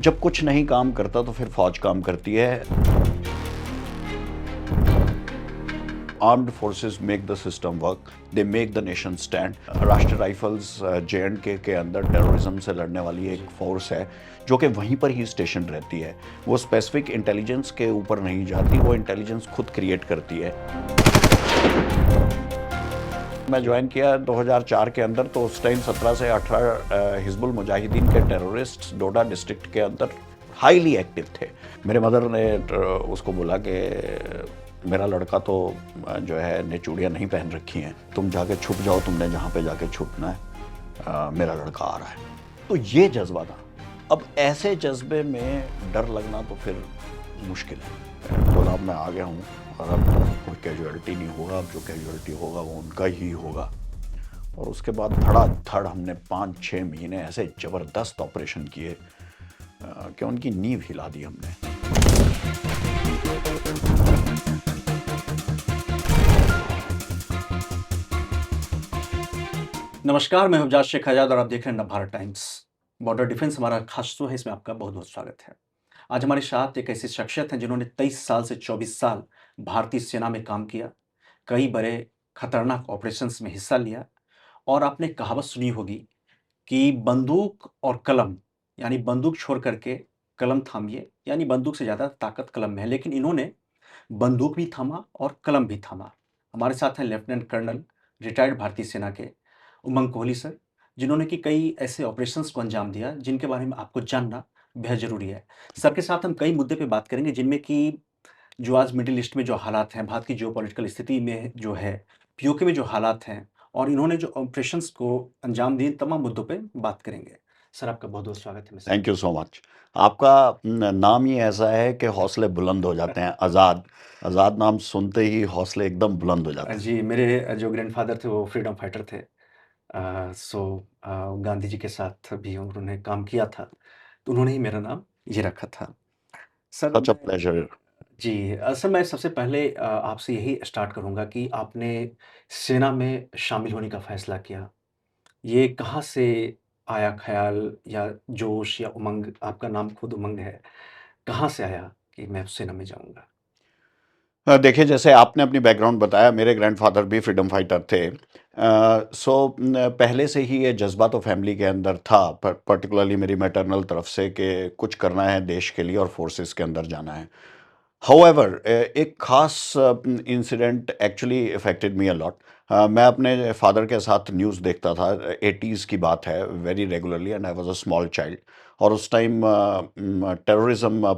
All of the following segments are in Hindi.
जब कुछ नहीं काम करता तो फिर फौज काम करती है। Armed forces make the system work, they make the nation stand. राष्ट्रीय राइफल्स J&K के अंदर टेररिज्म से लड़ने वाली एक फोर्स है जो कि वहीं पर ही स्टेशन रहती है। वो स्पेसिफिक इंटेलिजेंस के ऊपर नहीं जाती, वो इंटेलिजेंस खुद क्रिएट करती है। मैं ज्वाइन किया 2004 के अंदर, तो उस टाइम 17 से 18 हिजबुल मुजाहिदीन के टेररिस्ट डोडा डिस्ट्रिक्ट के अंदर हाईली एक्टिव थे। मेरे मदर ने उसको बोला कि मेरा लड़का तो जो है ने चूड़ियाँ नहीं पहन रखी हैं, तुम जाके छुप जाओ, तुमने जहाँ पे जाके छुपना है, मेरा लड़का आ रहा है। तो ये जज्बा था। अब ऐसे जज्बे में डर लगना तो फिर मुश्किल है। बोला अब मैं आ गया हूँ और अब कोई कैजुअलिटी नहीं होगा, अब जो कैजुअलिटी होगा वो उनका ही होगा। और उसके बाद धड़ाधड़ हमने 5-6 महीने ऐसे ज़बरदस्त ऑपरेशन किए कि उनकी नींव हिला दी हमने। नमस्कार, मैं हुजाज शेख आजाद और आप देख रहे हैं नवभारत टाइम्स। बॉर्डर डिफेंस हमारा खास शो है, इसमें आपका बहुत बहुत स्वागत है। आज हमारे साथ एक ऐसी शख्सियत हैं जिन्होंने 23 साल से 24 साल भारतीय सेना में काम किया, कई बड़े खतरनाक ऑपरेशंस में हिस्सा लिया। और आपने कहावत सुनी होगी कि बंदूक और कलम, यानी बंदूक छोड़ करके कलम थामिए, यानी बंदूक से ज़्यादा ताकत कलम में है। लेकिन इन्होंने बंदूक भी थामा और कलम भी थामा। हमारे साथ हैं लेफ्टिनेंट कर्नल, रिटायर्ड भारतीय सेना के उमंग कोहली सर, जिन्होंने कि कई ऐसे ऑपरेशंस को अंजाम दिया जिनके बारे में आपको जानना बेहद ज़रूरी है। सर के साथ हम कई मुद्दे पे बात करेंगे, जिनमें कि जो आज मिडिल ईस्ट में जो हालात हैं, भारत की जियोपॉलिटिकल स्थिति में जो है, पीओके में जो हालात हैं और इन्होंने जो ऑपरेशंस को अंजाम दिए, इन तमाम मुद्दों पे बात करेंगे। सर आपका बहुत-बहुत स्वागत है मेरे थैंक यू सो मच। आपका नाम ही ऐसा है कि हौसले बुलंद हो जाते हैं। आज़ाद, आज़ाद नाम सुनते ही हौसले एकदम बुलंद हो जाते हैं। जी, मेरे जो ग्रैंडफ़ादर थे वो फ्रीडम फाइटर थे। सो गांधी जी के साथ भी उन्होंने काम किया था, तो उन्होंने ही मेरा नाम ये रखा था। सर सच अ मैं प्लेजर। जी सर मैं सबसे पहले आपसे यही स्टार्ट करूँगा कि आपने सेना में शामिल होने का फ़ैसला किया। ये कहाँ से आया ख़्याल या जोश या उमंग? आपका नाम खुद उमंग है। कहाँ से आया कि मैं सेना में जाऊँगा? देखिए, जैसे आपने अपनी बैकग्राउंड बताया, मेरे ग्रैंडफ़ादर भी फ्रीडम फाइटर थे। पहले से ही ये जज़्बा तो फैमिली के अंदर था, पर्टिकुलरली मेरी मैटरनल तरफ से, कि कुछ करना है देश के लिए और फोर्सेस के अंदर जाना है। हाउएवर एक ख़ास incident actually affected me a lot. मैं अपने फादर के साथ न्यूज़ देखता था, 80s की बात है, very regularly, and I was a small child. और उस टाइम टेररिज्म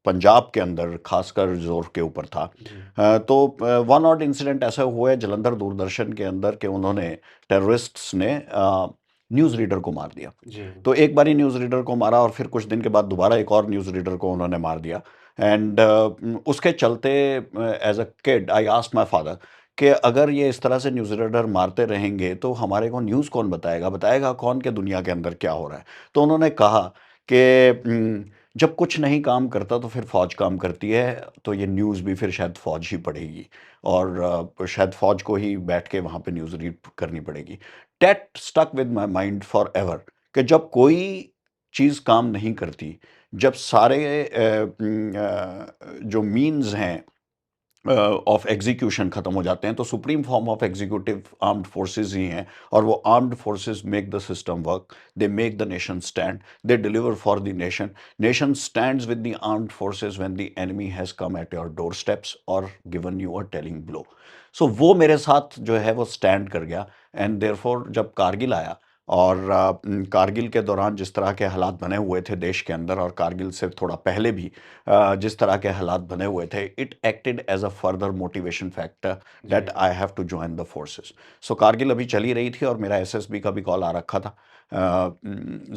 पंजाब के अंदर खासकर ज़ोर के ऊपर था। जी, तो वन ऑड इंसिडेंट ऐसा हुआ है जलंधर दूरदर्शन के अंदर कि उन्होंने टेररिस्ट्स ने न्यूज़ रीडर को मार दिया। जी, तो एक बारी न्यूज़ रीडर को मारा और फिर कुछ दिन के बाद दोबारा एक और न्यूज़ रीडर को उन्होंने मार दिया। एंड उसके चलते as a kid I asked my father कि अगर ये इस तरह से न्यूज़ रीडर मारते रहेंगे तो हमारे को न्यूज़ कौन बताएगा, बताएगा कौन कि दुनिया के अंदर क्या हो रहा है। तो उन्होंने कहा कि जब कुछ नहीं काम करता तो फिर फौज काम करती है, तो ये न्यूज़ भी फिर शायद फौज ही पढ़ेगी और शायद फौज को ही बैठ के वहाँ पे न्यूज़ रीड करनी पड़ेगी। That stuck with my mind forever कि जब कोई चीज़ काम नहीं करती, जब सारे जो मीन्स हैं ऑफ एग्जीक्यूशन ख़त्म हो जाते हैं, तो supreme form of executive armed forces ही हैं। और वो armed forces make the system work, they make the nation stand, they deliver for the nation. Nation stands with the armed forces when the enemy has come at your door steps और given you a telling blow. So वो मेरे साथ जो है वो स्टैंड कर गया। एंड देयरफॉर जब कारगिल आया और कारगिल के दौरान जिस तरह के हालात बने हुए थे देश के अंदर, और कारगिल से थोड़ा पहले भी जिस तरह के हालात बने हुए थे, it acted as a further motivation factor that जी। I have to join the forces. So Kargil अभी चली रही थी और मेरा एसएसबी का भी कॉल आ रखा था।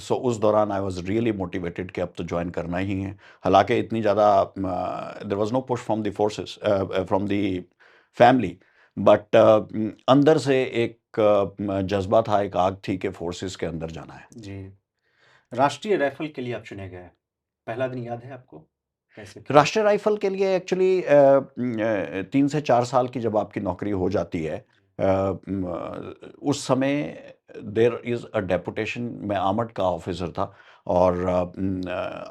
सो उस दौरान आई वाज रियली मोटिवेटेड कि अब तो ज्वाइन करना ही है। हालांकि इतनी ज़्यादा there was no push from the forces, from the family, but अंदर से एक जज्बा था, एक आग थी कि फोर्सेस के अंदर जाना है। जी। राष्ट्रीय राइफ़ल के लिए आप चुने गए। पहला दिन याद है आपको? कैसे क्या? राष्ट्रीय राइफ़ल के लिए एक्चुअली 3 से 4 साल की जब आपकी नौकरी हो जाती है, उस समय देयर इज़ अ डेपुटेशन। मैं आर्मड का ऑफ़िसर था और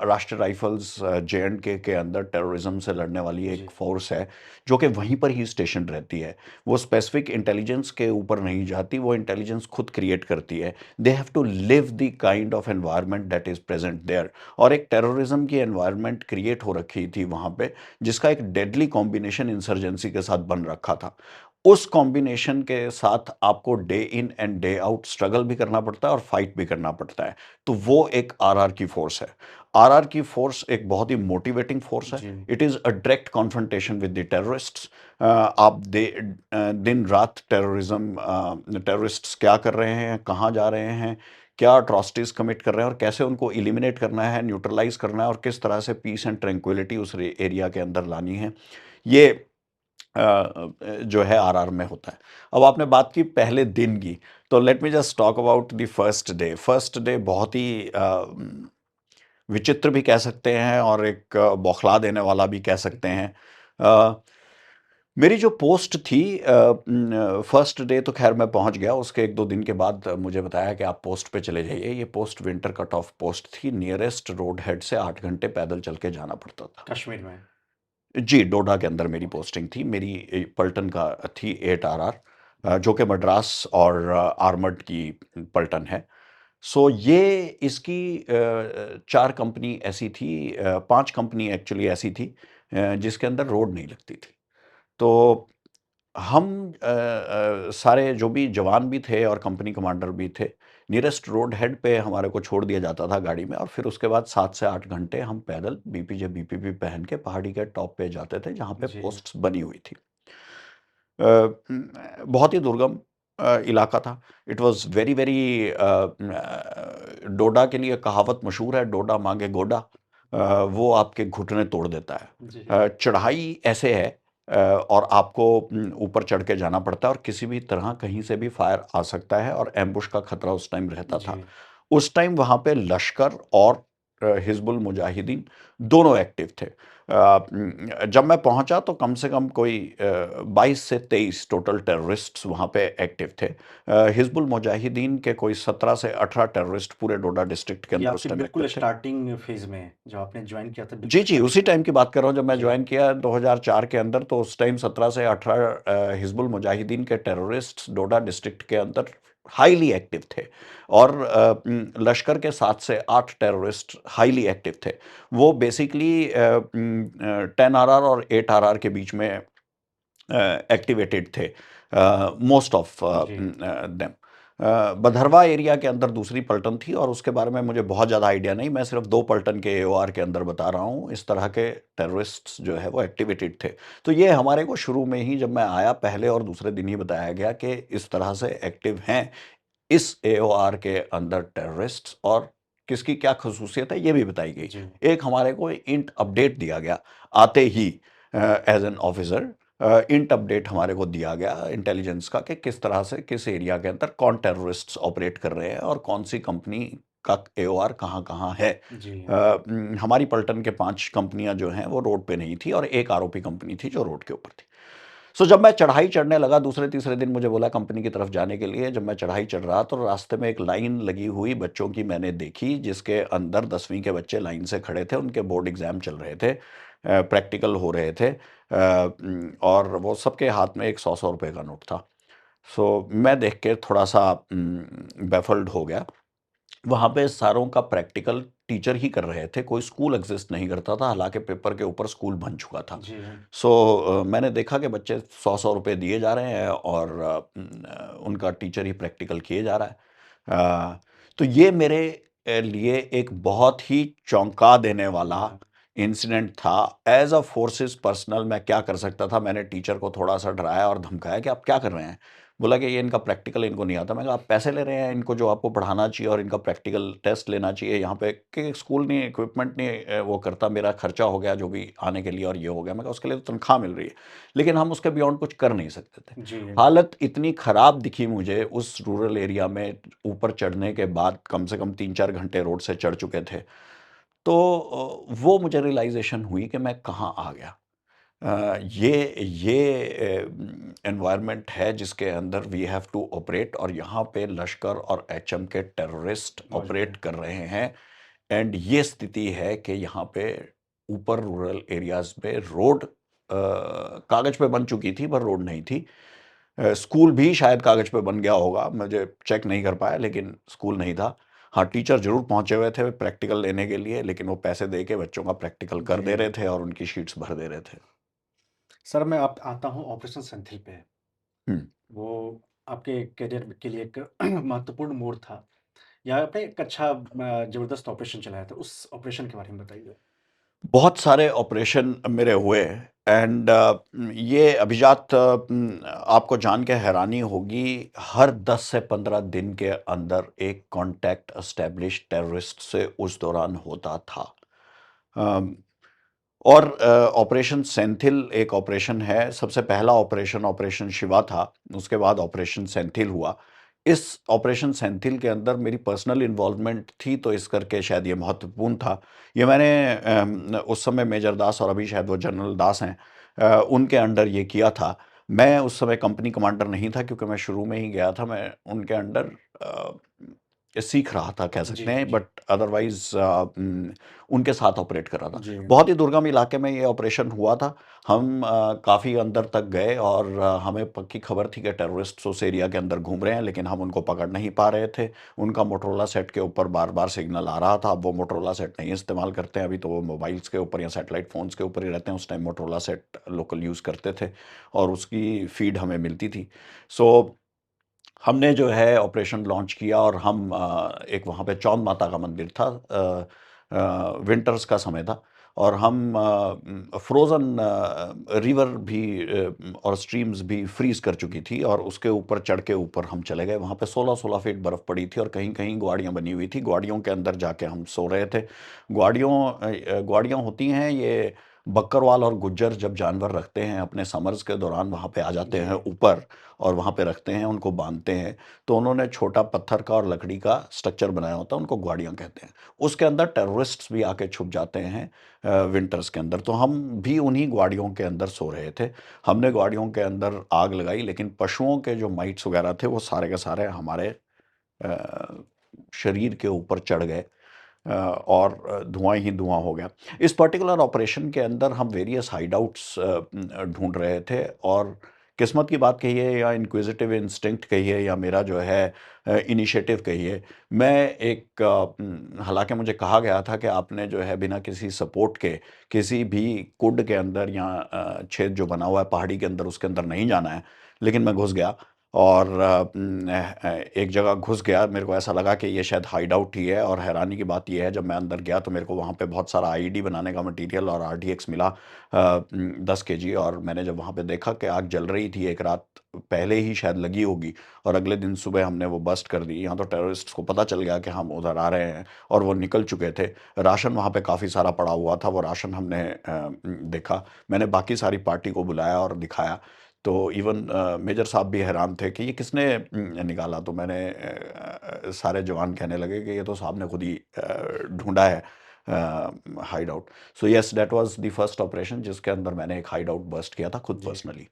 राष्ट्रीय राइफल्स जे.एंड.के के अंदर टेररिज्म से लड़ने वाली एक जी। फोर्स है जो कि वहीं पर ही स्टेशन रहती है। वो स्पेसिफिक इंटेलिजेंस के ऊपर नहीं जाती, वो इंटेलिजेंस खुद क्रिएट करती है। They have to live the kind of environment that is present there. और एक टेररिज्म की एनवायरनमेंट क्रिएट हो रखी थी वहाँ पे, जिसका एक डेडली कॉम्बिनेशन इंसर्जेंसी के साथ बन रखा था। उस कॉम्बिनेशन के साथ आपको day in and day out struggle भी करना पड़ता है और फाइट भी करना पड़ता है। तो वो एक आरआर की फोर्स है। आरआर की फोर्स एक बहुत ही मोटिवेटिंग फोर्स है। जी। It is a direct confrontation with the terrorists. आप दिन रात टेररिस्ट्स क्या कर रहे हैं, कहाँ जा रहे हैं, क्या अट्रॉसिटीज कमिट कर रहे हैं और कैसे उनको इलिमिनेट करना है, न्यूट्रलाइज करना है और किस तरह से पीस एंड ट्रैंक्विलिटी उस एरिया के अंदर लानी है, ये जो है आरआर में होता है। अब आपने बात की पहले दिन की, तो let me just talk about the first day. First day बहुत ही विचित्र भी कह सकते हैं और एक बौखला देने वाला भी कह सकते हैं। अ, मेरी जो पोस्ट थी, फर्स्ट डे तो खैर मैं पहुंच गया, उसके एक दो दिन के बाद मुझे बताया कि आप पोस्ट पे चले जाइए। ये post winter cut off post थी, नियरेस्ट रोड हेड से 8 घंटे पैदल चल के जाना पड़ता था। कश्मीर में। जी, डोडा के अंदर मेरी ओके। पोस्टिंग थी। मेरी पलटन का थी 8 आरआर, जो कि मद्रास और आर्मर्ड की पलटन है। सो ये इसकी 4 कंपनी ऐसी थी, 5 कंपनी एक्चुअली ऐसी थी जिसके अंदर रोड नहीं लगती थी। तो हम सारे जो भी जवान भी थे और कंपनी कमांडर भी थे, नियरेस्ट रोड हेड पे हमारे को छोड़ दिया जाता था गाड़ी में, और फिर उसके बाद 7 से 8 घंटे हम पैदल बीपीजे बीपीपी पहन के पहाड़ी के टॉप पे जाते थे जहाँ पे जी। पोस्ट्स बनी हुई थी। बहुत ही दुर्गम इलाका था। इट वाज वेरी वेरी, डोडा के लिए कहावत मशहूर है, डोडा मांगे गोडा। वो आपके घुटने तोड़ देता है। जी। चढ़ाई ऐसे है, और आपको ऊपर चढ़ के जाना पड़ता है और किसी भी तरह कहीं से भी फायर आ सकता है और एम्बुश का खतरा उस टाइम रहता जी। था। उस टाइम वहाँ पे लश्कर और हिजबुल मुजाहिदीन दोनों एक्टिव थे। जब मैं पहुंचा तो कम से कम कोई 22 से 23 टोटल टेररिस्ट्स वहाँ पे एक्टिव थे। हिजबुल मुजाहिदीन के कोई 17 से 18 टेररिस्ट पूरे डोडा डिस्ट्रिक्ट के ये अंदर उस आपके टाइम बिल्कुल एक्टिव थे। स्टार्टिंग फेज़ में, जब आपने जॉइन किया था जी, बिल्कुल जी, स्टार्टिंग उसी में। टाइम की बात कर रहा हूँ जब मैं जी। जॉइन किया 2004 के अंदर, तो उस टाइम 17 से 18 हिजबुल मुजाहिदीन के टेररिस्ट्स डोडा डिस्ट्रिक्ट के अंदर हाईली एक्टिव थे। और लश्कर के 7 से 8 टेररिस्ट हाईली एक्टिव थे। वो बेसिकली 10 आरआर और 8 आरआर के बीच में एक्टिवेटेड थे, मोस्ट ऑफ जी। देम। बधरवा एरिया के अंदर दूसरी पलटन थी और उसके बारे में मुझे बहुत ज़्यादा आइडिया नहीं, मैं सिर्फ 2 पलटन के एओआर के अंदर बता रहा हूँ। इस तरह के टेररिस्ट्स जो है वो एक्टिवेटेड थे। तो ये हमारे को शुरू में ही जब मैं आया पहले और दूसरे दिन ही बताया गया कि इस तरह से एक्टिव हैं इस एओआर के अंदर टेररिस्ट्स, और किसकी क्या खसूसियत है ये भी बताई गई। जी। एक हमारे को इंट अपडेट दिया गया आते ही, एज एन ऑफिसर इंट अपडेट हमारे को दिया गया इंटेलिजेंस का कि किस तरह से किस एरिया के अंदर कौन टेररिस्ट्स ऑपरेट कर रहे हैं और कौन सी कंपनी का एओआर कहाँ कहाँ है। जी। हमारी पलटन के 5 कंपनियां जो हैं वो रोड पे नहीं थी और एक आरओपी कंपनी थी जो रोड के ऊपर थी। सो जब मैं चढ़ाई चढ़ने लगा दूसरे तीसरे दिन, मुझे बोला कंपनी की तरफ जाने के लिए, जब मैं चढ़ाई चढ़ रहा तो रास्ते में एक लाइन लगी हुई बच्चों की मैंने देखी, जिसके अंदर 10वीं के बच्चे लाइन से खड़े थे। उनके बोर्ड एग्जाम चल रहे थे, प्रैक्टिकल हो रहे थे, और वो सबके हाथ में एक 100-100 रुपए का नोट था। सो मैं देख के थोड़ा सा बैफल्ड हो गया। वहाँ पे सारों का प्रैक्टिकल टीचर ही कर रहे थे, कोई स्कूल एग्जिस्ट नहीं करता था, हालांकि पेपर के ऊपर स्कूल बन चुका था। जी। सो मैंने देखा कि बच्चे 100-100 रुपए दिए जा रहे हैं और उनका टीचर ही प्रैक्टिकल किए जा रहा है। तो ये मेरे लिए एक बहुत ही चौंका देने वाला जी। इंसिडेंट था। एज अ फोर्सेस पर्सनल मैं क्या कर सकता था, मैंने टीचर को थोड़ा सा डराया और धमकाया कि आप क्या कर रहे हैं। बोला कि ये इनका प्रैक्टिकल इनको नहीं आता। मैं कहा आप पैसे ले रहे हैं इनको जो आपको पढ़ाना चाहिए और इनका प्रैक्टिकल टेस्ट लेना चाहिए यहाँ पे, कि स्कूल नहीं, इक्विपमेंट नहीं वो करता, मेरा खर्चा हो गया जो भी आने के लिए और ये हो गया। मैं कहा उसके लिए तो तनख्वाह मिल रही है, लेकिन हम उसके बियॉन्ड कुछ कर नहीं सकते थे। जी। हालत इतनी ख़राब दिखी मुझे उस रूरल एरिया में, ऊपर चढ़ने के बाद कम से कम 3-4 घंटे रोड से चढ़ चुके थे। तो वो मुझे रियलाइजेशन हुई कि मैं कहाँ आ गया। ये एनवायरनमेंट है जिसके अंदर वी हैव टू ऑपरेट, और यहाँ पे लश्कर और एचएम के टेररिस्ट मौजूद ऑपरेट है। कर रहे हैं एंड ये स्थिति है कि यहाँ पे ऊपर रूरल एरियाज में रोड कागज पे बन चुकी थी पर रोड नहीं थी। स्कूल भी शायद कागज पे बन गया होगा, मुझे चेक नहीं कर पाया, लेकिन स्कूल नहीं था। हाँ, टीचर जरूर पहुंचे हुए थे प्रैक्टिकल लेने के लिए, लेकिन वो पैसे दे के बच्चों का प्रैक्टिकल कर दे जी रहे थे और उनकी शीट्स भर दे रहे थे। सर, मैं अब आता हूँ ऑपरेशन सेंथिल पे। हम्म। वो आपके करियर के लिए एक महत्वपूर्ण मोड़ था। या आपने एक अच्छा जबरदस्त ऑपरेशन चलाया था, उस ऑपरेशन के बारे में बताइए। बहुत सारे ऑपरेशन मेरे हुए एंड ये अभिजात आपको जान के हैरानी होगी, हर 10 से 15 दिन के अंदर एक कांटेक्ट एस्टेब्लिश टेररिस्ट से उस दौरान होता था। अम, और ऑपरेशन सेंथिल एक ऑपरेशन है। सबसे पहला ऑपरेशन ऑपरेशन शिवा था, उसके बाद ऑपरेशन सेंथिल हुआ। इस ऑपरेशन सेंथिल के अंदर मेरी पर्सनल इन्वॉल्वमेंट थी, तो इस करके शायद ये महत्वपूर्ण था। ये मैंने उस समय मेजर दास, और अभी शायद वो जनरल दास हैं, उनके अंडर ये किया था। मैं उस समय कंपनी कमांडर नहीं था, क्योंकि मैं शुरू में ही गया था। मैं उनके अंडर सीख रहा था कह जी, सकते हैं, जी, बट अदरवाइज उनके साथ ऑपरेट कर रहा था। जी। बहुत ही दुर्गम इलाके में ये ऑपरेशन हुआ था। हम काफ़ी अंदर तक गए और हमें पक्की खबर थी कि टेररिस्ट उस एरिया के अंदर घूम रहे हैं, लेकिन हम उनको पकड़ नहीं पा रहे थे। उनका मोटरोला सेट के ऊपर बार बार सिग्नल आ रहा था। अब वो मोटरोला सेट नहीं इस्तेमाल करते हैं, अभी तो वो मोबाइल्स के ऊपर या सैटेलाइट फ़ोन्स के ऊपर ही रहते हैं। उस time Motorola set local use करते थे और उसकी फीड हमें मिलती थी। सो हमने जो है ऑपरेशन लॉन्च किया और हम एक वहाँ पे चौंद माता का मंदिर था, विंटर्स का समय था, और हम फ्रोज़न रिवर भी और स्ट्रीम्स भी फ्रीज़ कर चुकी थी, और उसके ऊपर चढ़ के ऊपर हम चले गए। वहाँ पे 16-16 फीट बर्फ़ पड़ी थी और कहीं-कहीं ग्वाड़ियाँ बनी हुई थी। ग्वाड़ियों के अंदर जाके हम सो रहे थे। ग्वाड़ियाँ होती हैं ये, बक्करवाल और गुज्जर जब जानवर रखते हैं अपने समर्स के दौरान, वहाँ पे आ जाते जी। हैं ऊपर और वहाँ पे रखते हैं, उनको बांधते हैं। तो उन्होंने छोटा पत्थर का और लकड़ी का स्ट्रक्चर बनाया होता है, उनको ग्वाड़ियाँ कहते हैं। उसके अंदर टेररिस्ट्स भी आके छुप जाते हैं विंटर्स के अंदर। तो हम भी उन्हीं ग्वाड़ियों के अंदर सो रहे थे। हमने ग्वाड़ियों के अंदर आग लगाई, लेकिन पशुओं के जो माइट्स वगैरह थे वो सारे के सारे हमारे अ, शरीर के ऊपर चढ़ गए, और धुआं ही धुआं हो गया। इस पर्टिकुलर ऑपरेशन के अंदर हम वेरियस हाइडआउट्स ढूंढ रहे थे, और किस्मत की बात कहिए या इंक्विजिटिव इंस्टिंक्ट कहिए या मेरा जो है इनिशिएटिव कहिए, मैं हालांकि मुझे कहा गया था कि आपने जो है बिना किसी सपोर्ट के किसी भी कुंड के अंदर या छेद जो बना हुआ है पहाड़ी के अंदर उसके अंदर नहीं जाना है, लेकिन मैं घुस गया और एक जगह घुस गया। मेरे को ऐसा लगा कि ये शायद हाइड आउट ही है, और हैरानी की बात ये है, जब मैं अंदर गया तो मेरे को वहाँ पे बहुत सारा आईईडी बनाने का मटेरियल और आरडीएक्स मिला, 10 केजी। और मैंने जब वहाँ पे देखा कि आग जल रही थी, एक रात पहले ही शायद लगी होगी, और अगले दिन सुबह हमने वो बस्ट कर दी। यहाँ तो टेररिस्ट्स को पता चल गया कि हम उधर आ रहे हैं, और वो निकल चुके थे। राशन वहाँ पे काफ़ी सारा पड़ा हुआ था, वो राशन हमने देखा। मैंने बाकी सारी पार्टी को बुलाया और दिखाया, तो इवन मेजर साहब भी हैरान थे कि ये किसने निकाला। तो मैंने सारे जवान कहने लगे कि ये तो साहब ने खुद ही ढूंढा है hide out. So yes, that was the first operation जिसके अंदर मैंने एक हाइड आउट बस्ट किया था खुद जी। पर्सनली।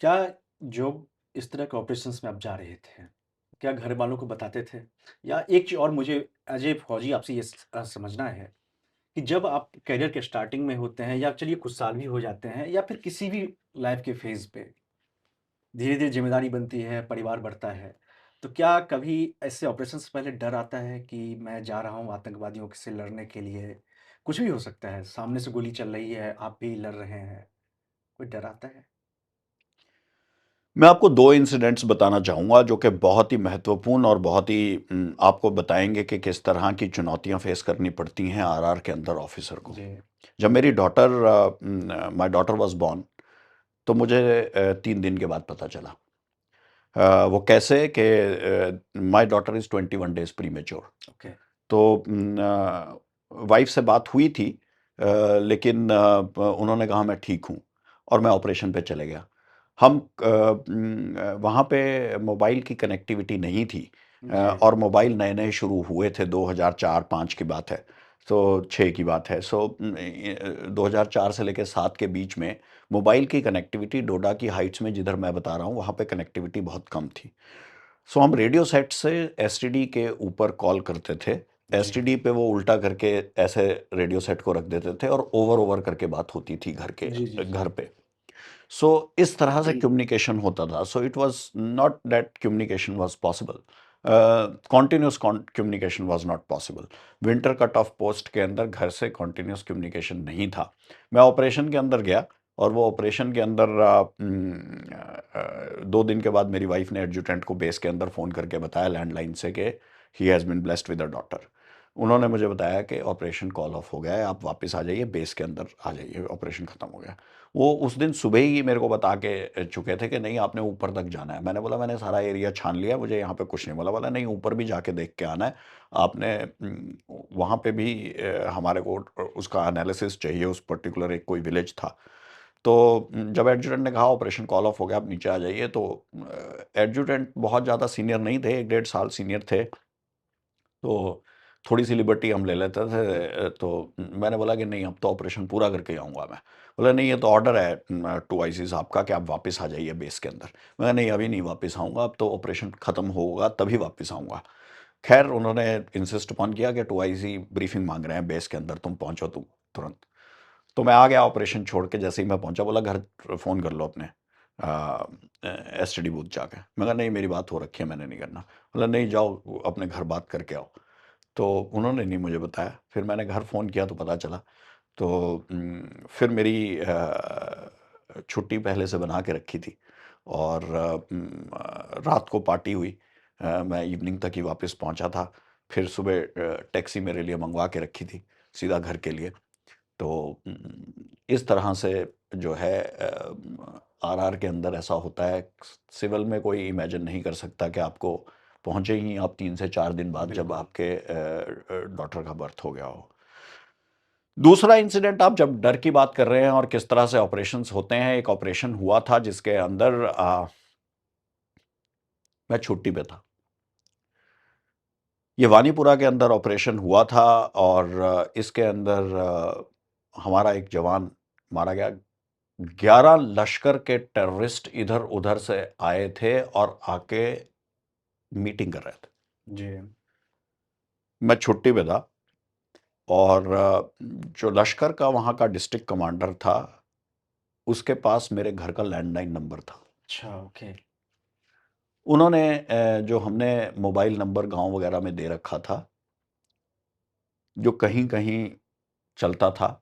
क्या जो इस तरह के ऑपरेशंस में आप जा रहे थे, क्या घर वालों को बताते थे? या एक चीज़ और मुझे एज़ ए फौजी आपसे ये समझना है कि जब आप करियर के स्टार्टिंग में होते हैं या चलिए कुछ साल भी हो जाते हैं या फिर किसी भी लाइफ़ के फ़ेज़ पे, धीरे-धीरे ज़िम्मेदारी बनती है, परिवार बढ़ता है। तो क्या कभी ऐसे ऑपरेशन से पहले डर आता है कि मैं जा रहा हूँ आतंकवादियों से लड़ने के लिए? कुछ भी हो सकता है, सामने से गोली चल रही है, आप भी लड़ रहे हैं, कोई डर आता है? मैं आपको दो इंसिडेंट्स बताना चाहूँगा जो कि बहुत ही महत्वपूर्ण और बहुत ही आपको बताएंगे कि किस तरह की चुनौतियाँ फेस करनी पड़ती हैं आरआर के अंदर ऑफिसर को। जी। जब मेरी माय डॉटर वाज बॉर्न, तो मुझे 3 दिन के बाद पता चला। वो कैसे कि my daughter is 21 days premature. Okay. तो वाइफ से बात हुई थी, लेकिन उन्होंने कहा मैं ठीक हूँ, और मैं ऑपरेशन पे चले गया। हम वहाँ पे मोबाइल की कनेक्टिविटी नहीं थी, जी। और मोबाइल नए-नए शुरू हुए थे, 2004-5 की बात है, तो 6 की बात है। सो 2004 से लेके 7 के बीच में मोबाइल की कनेक्टिविटी डोडा की हाइट्स में जिधर मैं बता रहा हूँ, वहाँ पे कनेक्टिविटी बहुत कम थी। सो हम रेडियो सेट से एसटीडी के ऊपर कॉल करते थे, जी। एसटीडी पे वो उल्टा करके ऐसे रेडियो सेट को रख देते थे और ओवर ओवर करके बात होती थी जी, जी, जी। घर पे। सो इस तरह से कम्युनिकेशन होता था। So it was not that communication was possible, continuous communication was not possible. Winter cut off post के अंदर घर से कॉन्टिन्यूस कम्युनिकेशन नहीं था। मैं ऑपरेशन के अंदर गया और वो ऑपरेशन के अंदर 2 दिन के बाद मेरी वाइफ ने एडजुटेंट को बेस के अंदर फ़ोन करके बताया लैंडलाइन से कि he has been blessed with a daughter. उन्होंने मुझे बताया कि ऑपरेशन कॉल ऑफ हो गया है, आप वापस आ जाइए, बेस के अंदर आ जाइए, ऑपरेशन ख़त्म हो गया। वो उस दिन सुबह ही मेरे को बता के चुके थे कि नहीं आपने ऊपर तक जाना है। मैंने बोला मैंने सारा एरिया छान लिया, मुझे यहाँ पे कुछ नहीं। बोला नहीं ऊपर भी जाके देख के आना है आपने। वहाँ पे भी हमारे को उसका एनालिसिस चाहिए, उस पर्टिकुलर एक कोई विलेज था। तो जब एडजुटेंट ने कहा ऑपरेशन कॉल ऑफ हो गया आप नीचे आ जाइए, तो एडजुटेंट बहुत ज़्यादा सीनियर नहीं थे, 1 डेढ़ साल सीनियर थे। तो थोड़ी-सी लिबर्टी हम ले लेते थे। तो मैंने बोला कि नहीं अब तो ऑपरेशन पूरा करके ही आऊँगा मैं। बोला नहीं ये तो ऑर्डर है 2 आईसी साहब का कि आप वापस आ जाइए बेस के अंदर। मैं कहा नहीं अभी नहीं वापस आऊँगा, अब तो ऑपरेशन खत्म होगा तभी वापस आऊँगा। ख़ैर उन्होंने इंसिस्ट अपॉन किया कि 2 आईसी ब्रीफिंग माँग रहे हैं बेस के अंदर, तुम पहुँचो तुम तुरंत। तो मैं आ गया ऑपरेशन छोड़ के। जैसे ही मैं पहुँचा बोला घर फ़ोन कर लो अपने एसटीडी बूथ जाके। मैं कहा नहीं मेरी बात हो रखी है मैंने नहीं करना। बोला नहीं जाओ अपने घर बात करके आओ। तो उन्होंने नहीं मुझे बताया। फिर मैंने घर फ़ोन किया तो पता चला। तो फिर मेरी छुट्टी पहले से बना के रखी थी और रात को पार्टी हुई। मैं इवनिंग तक ही वापस पहुंचा था। फिर सुबह टैक्सी मेरे लिए मंगवा के रखी थी सीधा घर के लिए। तो इस तरह से जो है आरआर के अंदर ऐसा होता है। सिविल में कोई इमेजिन नहीं कर सकता कि आपको पहुंचे ही आप 3 से 4 दिन बाद जब बिल्कुल। आपके डॉटर का बर्थ हो गया हो। दूसरा इंसिडेंट, आप जब डर की बात कर रहे हैं और किस तरह से ऑपरेशंस होते हैं, एक ऑपरेशन हुआ था जिसके अंदर मैं छुट्टी पे था। ये वानीपुरा के अंदर ऑपरेशन हुआ था और इसके अंदर हमारा एक जवान मारा गया। 11 लश्कर के टेररिस्ट इधर-उधर से आए थे और आके मीटिंग कर रहे थे। जी। मैं छुट्टी पे था और जो लश्कर का वहाँ का डिस्ट्रिक्ट कमांडर था, उसके पास मेरे घर का लैंडलाइन नंबर था। अच्छा, ओके। उन्होंने जो हमने मोबाइल नंबर गाँव वगैरह में दे रखा था, जो कहीं-कहीं चलता था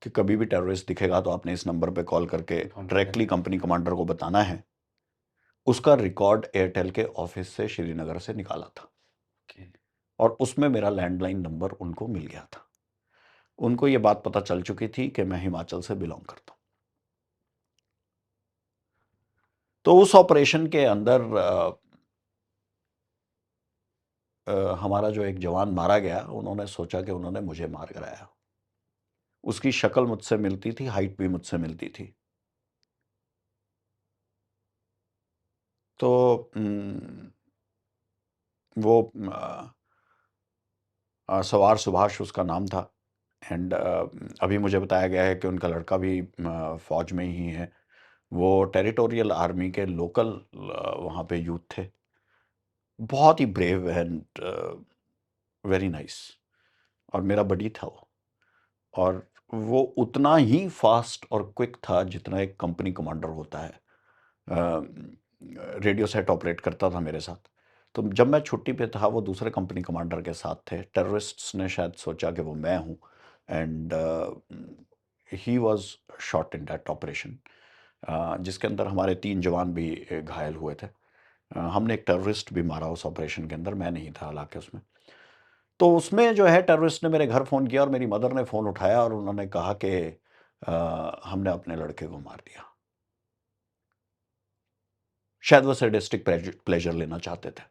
कि कभी भी टेररिस्ट दिखेगा तो आपने इस नंबर पे कॉल करके फ़ोन कर डायरेक्टली देना है। कंपनी कमांडर को बताना है। उसका रिकॉर्ड एयरटेल के ऑफ़िस से श्रीनगर से निकाला था ओके। और उसमें मेरा लैंडलाइन नंबर उनको मिल गया था। उनको ये बात पता चल चुकी थी कि मैं हिमाचल से बिलॉन्ग करता हूँ। तो उस ऑपरेशन के अंदर हमारा जो एक जवान मारा गया, उन्होंने सोचा कि उन्होंने मुझे मार गिराया। उसकी शक्ल मुझसे मिलती थी, हाइट भी मुझसे मिलती थी। तो वो सवार सुभाष उसका नाम था एंड अभी मुझे बताया गया है कि उनका लड़का भी फ़ौज में ही है। वो टेरिटोरियल आर्मी के लोकल वहाँ पे यूथ थे। बहुत ही ब्रेव एंड वेरी नाइस और मेरा बडी था वो। और वो उतना ही फ़ास्ट और क्विक था जितना एक कंपनी कमांडर होता है। रेडियो सेट ऑपरेट करता था मेरे साथ। तो जब मैं छुट्टी पे था वो दूसरे कंपनी कमांडर के साथ थे। टेररिस्ट्स ने शायद सोचा कि वो मैं हूँ and he was shot in that operation, जिसके अंदर हमारे 3 जवान भी घायल हुए थे। हमने एक टेररिस्ट भी मारा उस ऑपरेशन के अंदर, मैं नहीं था हालाँकि उसमें। तो उसमें जो है टेररिस्ट ने मेरे घर फ़ोन किया और मेरी मदर ने फ़ोन उठाया और उन्होंने कहा कि हमने अपने लड़के को मार दिया। शायद वो सैडिस्टिक प्लेज़र लेना चाहते थे।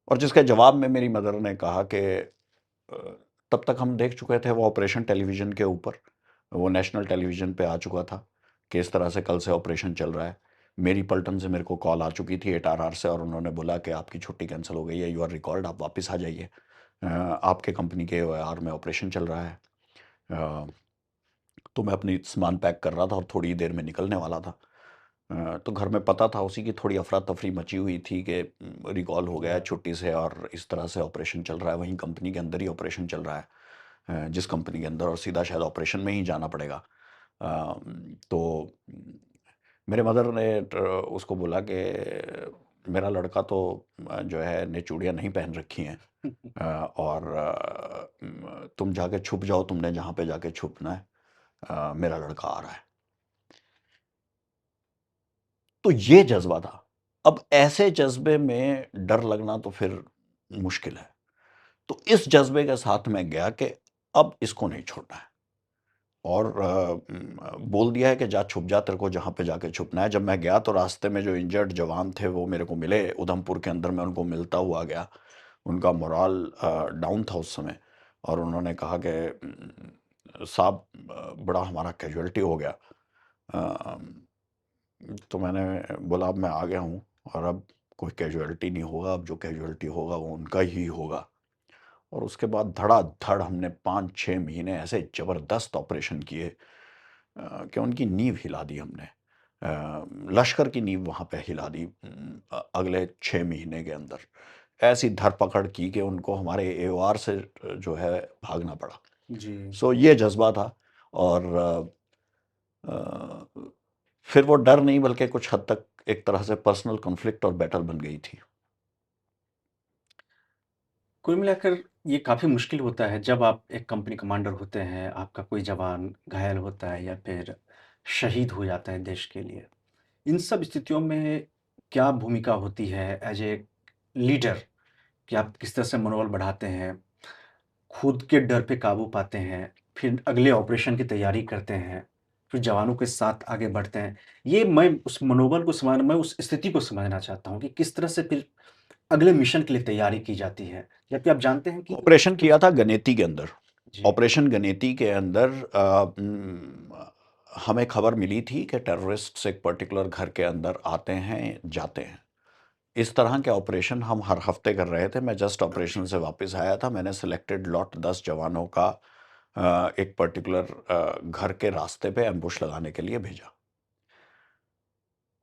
और जिसके जवाब में मेरी मदर ने कहा कि अ, तब तक हम देख चुके थे वो ऑपरेशन टेलीविज़न के ऊपर, वो नेशनल टेलीविज़न पे आ चुका था कि इस तरह से कल से ऑपरेशन चल रहा है। मेरी पलटन से मेरे को कॉल आ चुकी थी 8 आरआर से और उन्होंने बोला कि आपकी छुट्टी कैंसल हो गई है, यू आर रिकॉल्ड, आप वापस आ जाइए। आपके कंपनी के ओएआर में ऑपरेशन चल रहा है। अ, तो मैं अपनी सामान पैक कर रहा था और थोड़ी देर में निकलने वाला था। तो घर में पता था, उसी की थोड़ी अफरा-तफरी मची हुई थी कि रिकॉल हो गया है छुट्टी से और इस तरह से ऑपरेशन चल रहा है, वहीं कंपनी के अंदर ही ऑपरेशन चल रहा है। जिस कंपनी के अंदर, और सीधा शायद ऑपरेशन में ही जाना पड़ेगा। तो मेरे मदर ने उसको बोला कि मेरा लड़का तो जो है ने चूड़ियाँ नहीं पहन रखी हैं, और तुम जाके छुप जाओ, तुमने जहाँ पे जाके छुपना है, मेरा लड़का आ रहा है। तो ये जज्बा था। अब ऐसे जज्बे में डर लगना तो फिर मुश्किल है। तो इस जज्बे के साथ मैं गया कि अब इसको नहीं छोड़ना है, और बोल दिया है कि जा छुप जा, तेरे को जहाँ पे जाके छुपना है। जब मैं गया तो रास्ते में जो इंजर्ड जवान थे वो मेरे को मिले उधमपुर के अंदर, मैं उनको मिलता हुआ गया। उनका मोराल डाउन था उस समय, और उन्होंने कहा कि साहब, बड़ा हमारा कैजुअल्टी हो गया। अ, तो मैंने बोला अब मैं आ गया हूँ, और अब कोई कैजुअल्टी नहीं होगा, अब जो कैजुअल्टी होगा वो उनका ही होगा। और उसके बाद धड़ाधड़ हमने 5-6 महीने ऐसे ज़बरदस्त ऑपरेशन किए कि उनकी नींव हिला दी हमने। लश्कर की नींव वहाँ पे हिला दी अगले 6 महीने के अंदर। ऐसी धरपकड़ की कि उनको हमारे एओआर से जो है भागना पड़ा। जी। सो ये जज़्बा था, और अ, फिर वो डर नहीं बल्कि कुछ हद तक एक तरह से पर्सनल कॉन्फ्लिक्ट और बैटल बन गई थी। कुल मिलाकर ये काफ़ी मुश्किल होता है जब आप एक कंपनी कमांडर होते हैं, आपका कोई जवान घायल होता है या फिर शहीद हो जाता है देश के लिए। इन सब स्थितियों में क्या भूमिका होती है एज़ ए लीडर कि आप किस तरह से मनोबल बढ़ाते हैं, खुद के डर पे काबू पाते हैं, फिर अगले ऑपरेशन की तैयारी करते हैं, फिर जवानों के साथ आगे बढ़ते हैं। ये मैं उस मनोबल को समझ मैं उस स्थिति को समझना चाहता हूँ कि किस तरह से फिर अगले मिशन के लिए तैयारी की जाती है। जबकि आप जानते हैं कि ऑपरेशन किया था गनेती के अंदर। जी, ऑपरेशन गनेती के अंदर हमें खबर मिली थी कि टेररिस्ट्स एक पर्टिकुलर घर के अंदर आते हैं, जाते हैं। इस तरह के ऑपरेशन हम हर हफ्ते कर रहे थे। मैं जस्ट ऑपरेशन से वापस आया था। मैंने सिलेक्टेड लॉट 10 जवानों का एक पर्टिकुलर घर के रास्ते पे एम्बुश लगाने के लिए भेजा,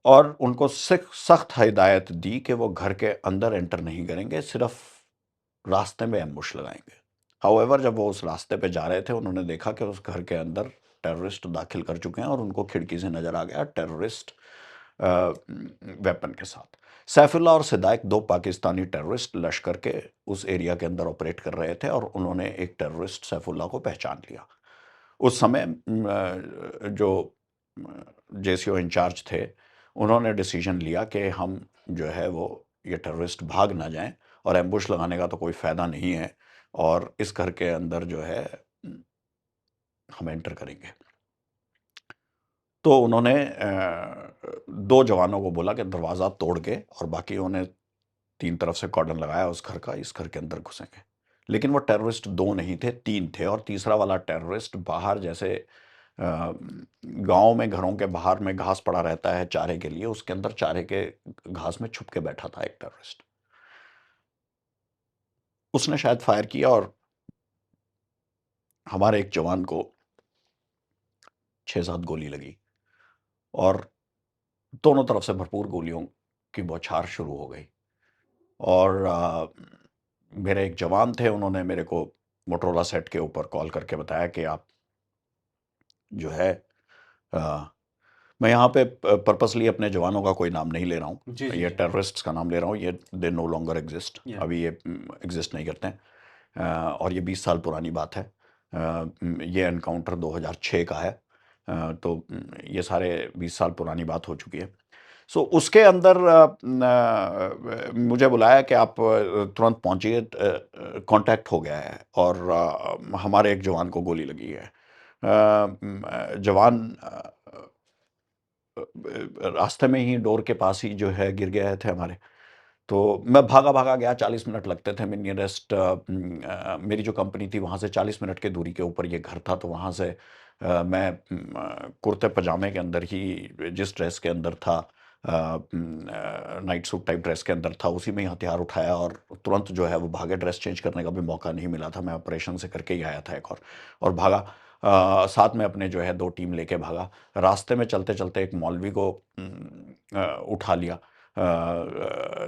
और उनको सख्त हिदायत दी कि वो घर के अंदर एंटर नहीं करेंगे, सिर्फ रास्ते में एम्बुश लगाएंगे। हाउएवर जब वो उस रास्ते पे जा रहे थे, उन्होंने देखा कि उस घर के अंदर टेररिस्ट दाखिल कर चुके हैं, और उनको खिड़की से नजर आ गया टेररिस्ट वेपन के साथ। सैफुल्ला और सिद्दीक 2 पाकिस्तानी टेररिस्ट लश्कर के उस एरिया के अंदर ऑपरेट कर रहे थे, और उन्होंने एक टेररिस्ट सैफुल्ला को पहचान लिया। उस समय जो जेसीओ इंचार्ज थे, उन्होंने डिसीजन लिया कि हम जो है वो ये टेररिस्ट भाग ना जाएं, और एम्बुश लगाने का तो कोई फ़ायदा नहीं है, और इस घर के अंदर जो है हम एंटर करेंगे। तो उन्होंने 2 जवानों को बोला कि दरवाज़ा तोड़ के, और बाकियों ने 3 तरफ से कॉर्डन लगाया उस घर का, इस घर के अंदर घुसेंगे। लेकिन वो टेररिस्ट 2 नहीं थे, 3 थे, और तीसरा वाला टेररिस्ट बाहर, जैसे गाँव में घरों के बाहर में घास पड़ा रहता है चारे के लिए, उसके अंदर चारे के घास में छुप के बैठा था एक टेररिस्ट। उसने शायद फायर किया, और हमारे एक जवान को 6-7 गोली लगी, और दोनों तरफ से भरपूर गोलियों की बौछार शुरू हो गई। और मेरे एक जवान थे, उन्होंने मेरे को मोटरोला सेट के ऊपर कॉल करके बताया कि आप जो है अ, मैं यहाँ पे पर्पसली अपने जवानों का कोई नाम नहीं ले रहा हूँ, जी, जी, ये जी। टेररिस्ट्स का नाम ले रहा हूँ। ये दे नो लॉन्गर एग्जिस्ट, या अभी ये एग्जिस्ट नहीं करते हैं। और ये 20 साल पुरानी बात है। ये एनकाउंटर 2006 का है। तो ये सारे 20 साल पुरानी बात हो चुकी है। सो उसके अंदर मुझे बुलाया कि आप तुरंत पहुंचिए, कांटेक्ट हो गया है, और हमारे एक जवान को गोली लगी है। जवान रास्ते में ही डोर के पास ही जो है गिर गए थे हमारे। तो मैं भागा-भागा गया, 40 मिनट लगते थे। मैं नियरेस्ट मेरी जो कंपनी थी वहाँ से 40 मिनट की दूरी के ऊपर ये घर था, तो वहाँ से मैं कुर्ते-पजामे के अंदर ही, जिस ड्रेस के अंदर था, नाइट सूट टाइप ड्रेस के अंदर था, उसी में ही हथियार उठाया, और तुरंत जो है वो भागे। ड्रेस चेंज करने का भी मौका नहीं मिला था, मैं ऑपरेशन से करके ही आया था एक और भागा। साथ में अपने जो है 2 टीम लेके भागा। रास्ते में चलते-चलते एक मौलवी को उठा लिया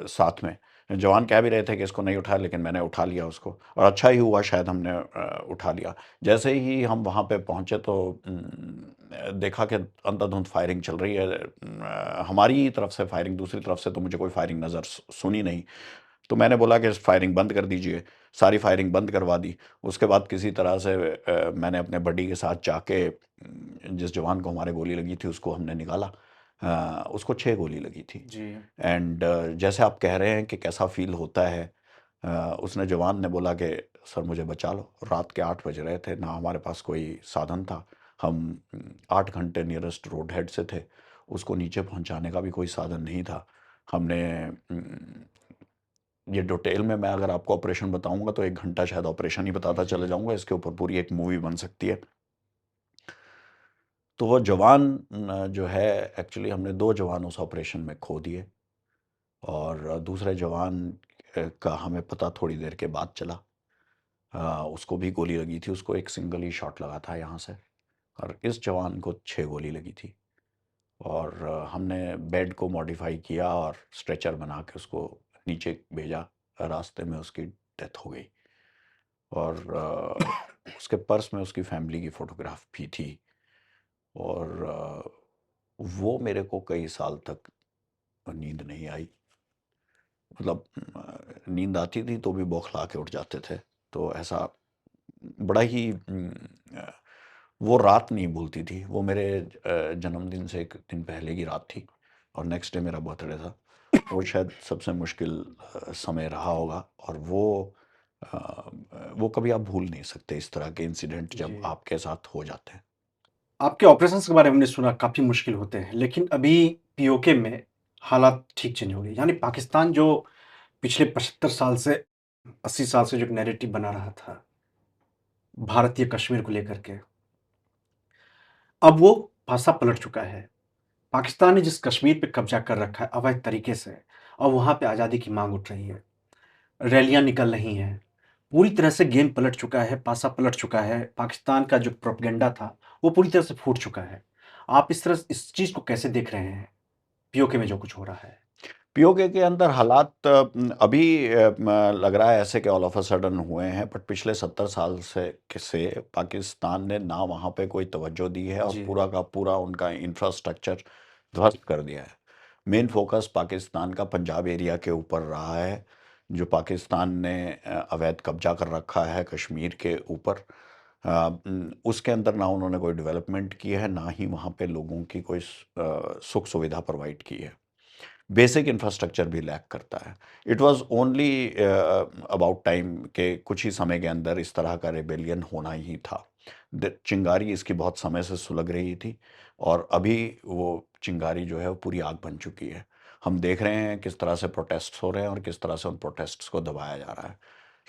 साथ में। जवान कह भी रहे थे कि इसको नहीं उठाया, लेकिन मैंने उठा लिया उसको, और अच्छा ही हुआ शायद हमने उठा लिया। जैसे ही हम वहाँ पे पहुँचे तो देखा कि अंधाधुंध फायरिंग चल रही है। हमारी तरफ से फायरिंग, दूसरी तरफ से तो मुझे कोई फायरिंग नज़र सुनी नहीं। तो मैंने बोला कि फायरिंग बंद कर दीजिए, सारी फायरिंग बंद करवा दी। उसके बाद किसी तरह से मैंने अपने बड्डी के साथ जाके जिस जवान को हमारे गोली लगी थी उसको हमने निकाला। उसको 6 गोली लगी थी। जी। एंड जैसे आप कह रहे हैं कि कैसा फ़ील होता है, उसने जवान ने बोला कि सर मुझे बचा लो। रात के 8 बज रहे थे, ना हमारे पास कोई साधन था। हम 8 घंटे नियरेस्ट रोड हेड से थे। उसको नीचे पहुँचाने का भी कोई साधन नहीं था। हमने ये डिटेल में मैं अगर आपको ऑपरेशन बताऊँगा तो 1 घंटा शायद ऑपरेशन ही बताता चले जाऊँगा। इसके ऊपर पूरी एक मूवी बन सकती है। तो वो जवान जो है, एक्चुअली हमने 2 जवान उस ऑपरेशन में खो दिए, और दूसरे जवान का हमें पता थोड़ी देर के बाद चला। उसको भी गोली लगी थी, उसको एक सिंगल ही शॉट लगा था यहाँ से, और इस जवान को 6 गोली लगी थी। और हमने बेड को मॉडिफाई किया और स्ट्रेचर बना के उसको नीचे भेजा। रास्ते में उसकी डेथ हो गई, और उसके पर्स में उसकी फैमिली की फ़ोटोग्राफ भी थी। और वो मेरे को कई साल तक नींद नहीं आई। मतलब नींद आती थी तो भी बौखला के उठ जाते थे। तो ऐसा बड़ा ही वो रात नहीं भूलती थी। वो मेरे जन्मदिन से 1 दिन पहले की रात थी, और नेक्स्ट डे मेरा बर्थडे था। वो शायद सबसे मुश्किल समय रहा होगा, और वो कभी आप भूल नहीं सकते इस तरह के इंसिडेंट जब जी। आपके साथ हो जाते हैं। आपके ऑपरेशंस के बारे में हमने सुना काफ़ी मुश्किल होते हैं, लेकिन अभी पीओके में हालात ठीक चेंज हो गए। यानी पाकिस्तान जो पिछले 75 साल से 80 साल से जो एक नैरेटिव बना रहा था, भारतीय कश्मीर को लेकर के, अब वो पासा पलट चुका है। पाकिस्तान ने जिस कश्मीर पे कब्ज़ा कर रखा है अवैध तरीके से, अब वहाँ पे आज़ादी की माँग उठ रही है। रैलियाँ निकल रही हैं। पूरी तरह से गेम पलट चुका है, पासा पलट चुका है। पाकिस्तान का जो प्रोपेगेंडा था, वो पूरी तरह से फूट चुका है। आप इस चीज़ को कैसे देख रहे हैं? पीओके में जो कुछ हो रहा है? पीओके के अंदर हालात अभी लग रहा है ऐसे कि ऑल ऑफ अ सडन हुए हैं, बट पिछले 70 साल से पाकिस्तान ने ना वहाँ पे कोई तवज्जो दी है, और जी। पूरा का पूरा उनका इंफ्रास्ट्रक्चर ध्वस्त कर दिया है। मेन फोकस पाकिस्तान का पंजाब एरिया के ऊपर रहा है, जो पाकिस्तान ने अवैध कब्जा कर रखा है कश्मीर के ऊपर। उसके अंदर ना उन्होंने कोई डेवलपमेंट की है, ना ही वहाँ पे लोगों की कोई सुख सुविधा प्रोवाइड की है। बेसिक इंफ्रास्ट्रक्चर भी लैक करता है। It was only about time के कुछ ही समय के अंदर इस तरह का रेबेलियन होना ही था। चिंगारी इसकी बहुत समय से सुलग रही थी, और अभी वो चिंगारी जो है वो पूरी आग बन चुकी है। हम देख रहे हैं किस तरह से प्रोटेस्ट्स हो रहे हैं, और किस तरह से उन प्रोटेस्ट्स को दबाया जा रहा है।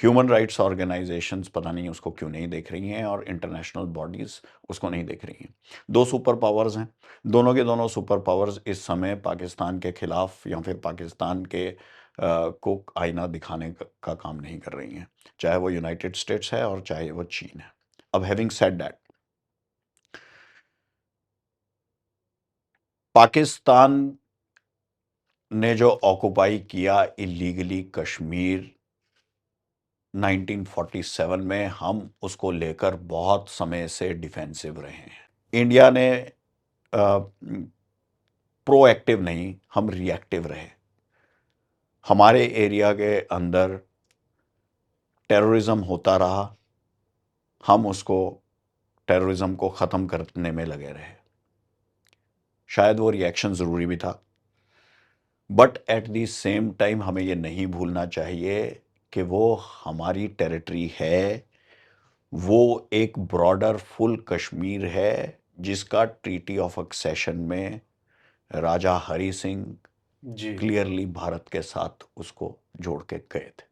ह्यूमन राइट्स ऑर्गेनाइजेशंस पता नहीं उसको क्यों नहीं देख रही हैं, और इंटरनेशनल बॉडीज़ उसको नहीं देख रही हैं। 2 सुपर पावर्स हैं। दोनों के दोनों सुपर पावर्स इस समय पाकिस्तान के खिलाफ, या फिर पाकिस्तान के को आईना दिखाने का काम नहीं कर रही हैं। चाहे वो यूनाइटेड स्टेट्स है, और चाहे वो चीन है। अब हैविंग सेड दैट, पाकिस्तान ने जो ऑक्युपाई किया इलीगली कश्मीर 1947 में, हम उसको लेकर बहुत समय से डिफेंसिव रहे हैं। इंडिया ने प्रोएक्टिव नहीं, हम रिएक्टिव रहे। हमारे एरिया के अंदर टेररिज्म होता रहा, हम उसको टेररिज्म को ख़त्म करने में लगे रहे। शायद वो रिएक्शन ज़रूरी भी था, but at the same time हमें ये नहीं भूलना चाहिए कि वो हमारी टेरिटरी है। वो एक ब्रॉडर फुल कश्मीर है, जिसका ट्रीटी ऑफ एक्सेशन में राजा हरि सिंह जी। क्लियरली भारत के साथ उसको जोड़ के गए थे।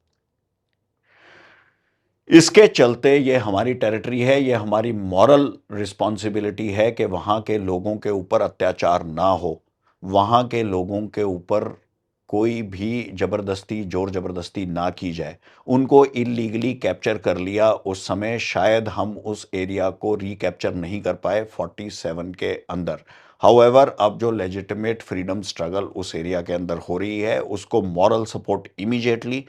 इसके चलते ये हमारी टेरिटरी है, ये हमारी मॉरल रिस्पॉन्सिबिलिटी है कि वहाँ के लोगों के ऊपर अत्याचार ना हो, वहाँ के लोगों के ऊपर कोई भी ज़बरदस्ती ज़ोर ज़बरदस्ती ना की जाए, उनको इल्लीगली कैप्चर कर लिया उस समय, शायद हम उस एरिया को रिकैप्चर नहीं कर पाए 47 के अंदर। हाउएवर अब जो लेजिटिमेट फ्रीडम स्ट्रगल उस एरिया के अंदर हो रही है, उसको मॉरल सपोर्ट इमीडिएटली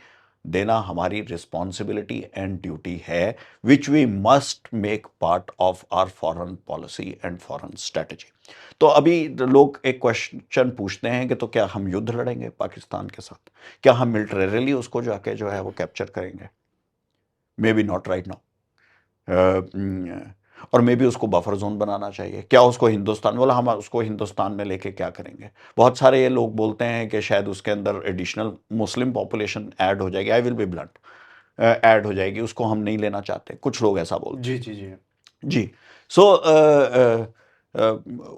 देना हमारी रिस्पॉन्सिबिलिटी एंड ड्यूटी है, which we must make part of our foreign policy and foreign strategy. तो अभी लोग एक क्वेश्चन पूछते हैं कि तो क्या हम युद्ध लड़ेंगे पाकिस्तान के साथ, क्या हम मिलिटरीली उसको जाके जो है वो कैप्चर करेंगे? May be not right now. और मे बी उसको बफर जोन बनाना चाहिए, क्या उसको हिंदुस्तान, बोला हम उसको हिंदुस्तान में लेके क्या करेंगे? बहुत सारे ये लोग बोलते हैं कि शायद उसके अंदर एडिशनल मुस्लिम पॉपुलेशन ऐड हो जाएगी, I will be blunt, add हो जाएगी, उसको हम नहीं लेना चाहते, कुछ लोग ऐसा बोलते जी हैं। जी जी जी। सो